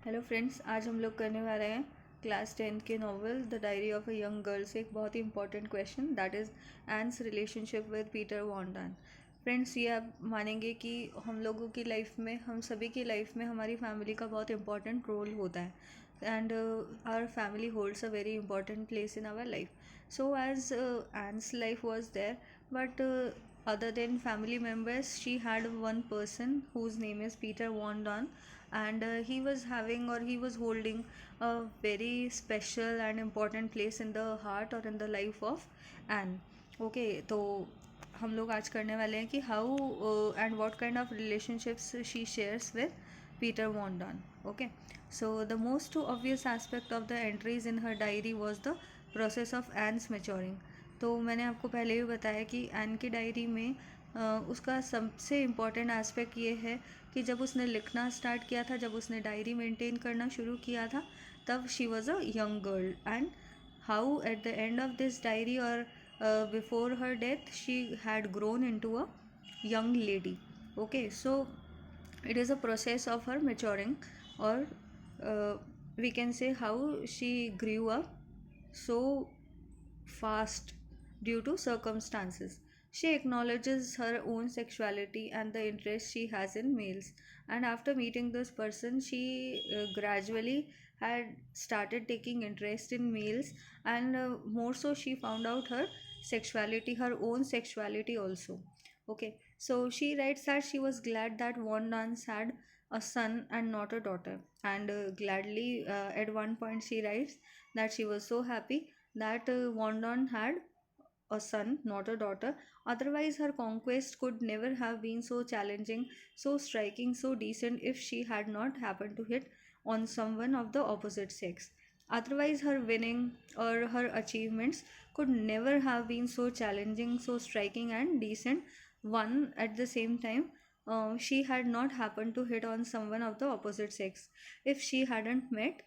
Hello friends, आज हम लोग करने वाले हैं क्लास 10 के novel the diary of a young girl से एक बहुत ही important question, that is Anne's relationship with Peter van Daan. Friends, ये आप मानेंगे कि हम लोगों की लाइफ में, हम सभी की लाइफ में हमारी फैमिली का बहुत इंपॉर्टेंट रोल होता है and our family holds a very important place in our life. So as Anne's life was there, but other than family members, she had one person whose name is Peter Von Don, and he was having, or he was holding, a very special and important place in the heart or in the life of Anne. Okay, तो हम लोग आज करने वाले हैं कि how and what kind of relationships she shares with Peter Von Don. Okay, so the most obvious aspect of the entries in her diary was the process of Anne's maturing. तो मैंने आपको पहले भी बताया कि एन की diary में उसका सबसे इम्पॉर्टेंट एस्पेक्ट ये है कि जब उसने लिखना स्टार्ट किया था, जब उसने डायरी मेंटेन करना शुरू किया था, तब she was a young girl, and how at the end of this diary और before her death she had grown into a young lady. Okay, so it is a process of her maturing, or we can say how she grew up so fast due to circumstances. She acknowledges her own sexuality and the interest she has in males. And after meeting this person, she gradually had started taking interest in males, and more so, she found out her sexuality, her own sexuality also. Okay, so she writes that she was glad that Von Dance had a son and not a daughter, and gladly, at one point, she writes that she was so happy that Wandon had a son, not a daughter. Otherwise, her conquest could never have been so challenging, so striking, so decent if she had not happened to hit on someone of the opposite sex. Otherwise, her winning or her achievements could never have been so challenging, so striking, and decent. One at the same time, she had not happened to hit on someone of the opposite sex. If she hadn't met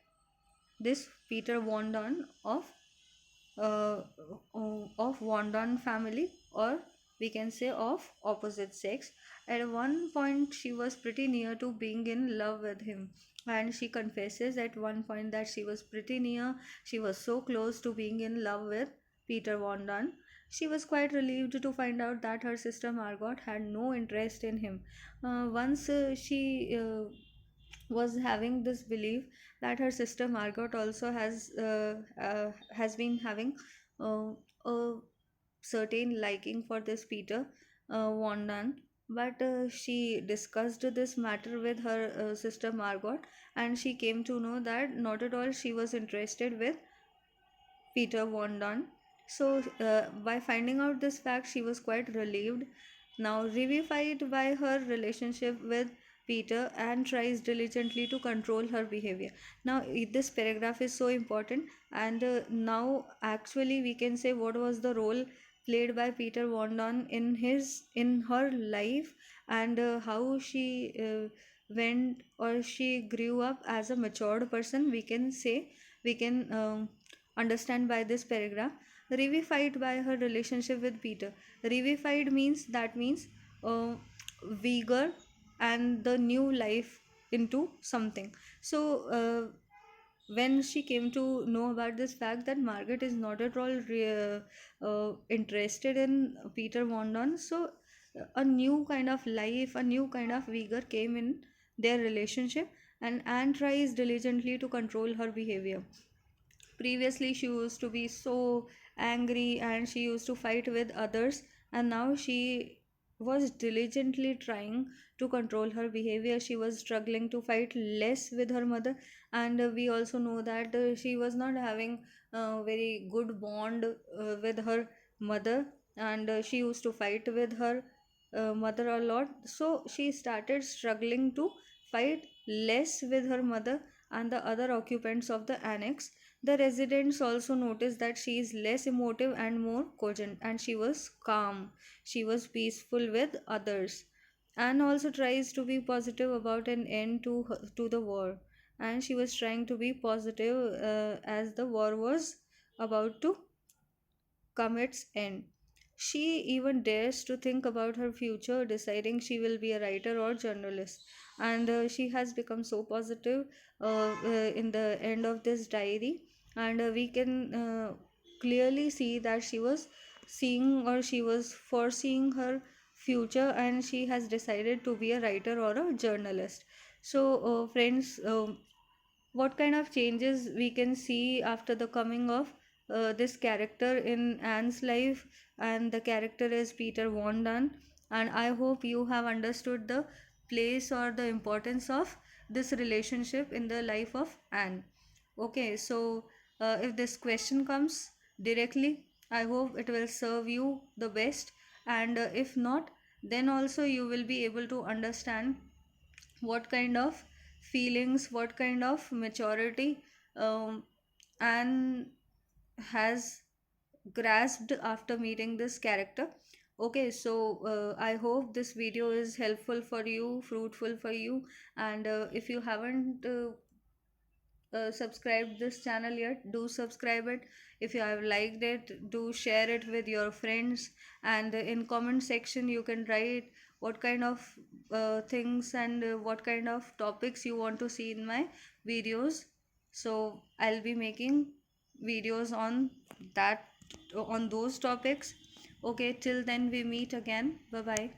this Peter Wandon uh, of Wandon family, or we can say of opposite sex. At one point, she was pretty near to being in love with him, and she confesses at one point that she was pretty near, she was so close to being in love with Peter Wandon. She was quite relieved to find out that her sister Margot had no interest in him. Once she was having this belief that her sister Margot also has been having uh, a certain liking for this Peter Wondan, but she discussed this matter with her sister Margot, and she came to know that not at all she was interested with Peter Wondan. So, by finding out this fact, she was quite relieved. Now, revivified by her relationship with Peter, and tries diligently to control her behavior. Now, this paragraph is so important, and now actually we can say what was the role played by Peter Wondon in her life, and how she went, or she grew up as a matured person. We can say, we can understand by this paragraph. Revivified by her relationship with Peter. Revivified means, that means uh, vigor and the new life into something. So when she came to know about this fact that Margaret is not at all interested in Peter Wondon, so a new kind of life, a new kind of vigor came in their relationship, and Anne tries diligently to control her behavior. Previously, she used to be so angry and she used to fight with others, and now she was diligently trying to control her behavior. She was struggling to fight less with her mother, and we also know that she was not having a very good bond with her mother, and she used to fight with her mother a lot. So she started struggling to fight less with her mother and the other occupants of the annex. The residents also noticed that she is less emotive and more cogent, and she was calm. She was peaceful with others, and also tries to be positive about an end to the war. And she was trying to be positive as the war was about to come its end. She even dares to think about her future, deciding she will be a writer or journalist. and she has become so positive in the end of this diary. And we can clearly see that she was seeing, or she was foreseeing her future, and she has decided to be a writer or a journalist. So friends, what kind of changes we can see after the coming of this character in Anne's life, and the character is Peter Von Daan. And I hope you have understood the place or the importance of this relationship in the life of Anne. Okay, so if this question comes directly, I hope it will serve you the best, and if not, then also you will be able to understand what kind of feelings, what kind of maturity Anne has grasped after meeting this character. Okay, so I hope this video is helpful for you, fruitful for you, and if you haven't subscribed this channel yet, do subscribe it. If you have liked it, do share it with your friends, and in comment section you can write what kind of things and what kind of topics you want to see in my videos. So I'll be making videos on that, on those topics. Okay, till then we meet again. Bye bye.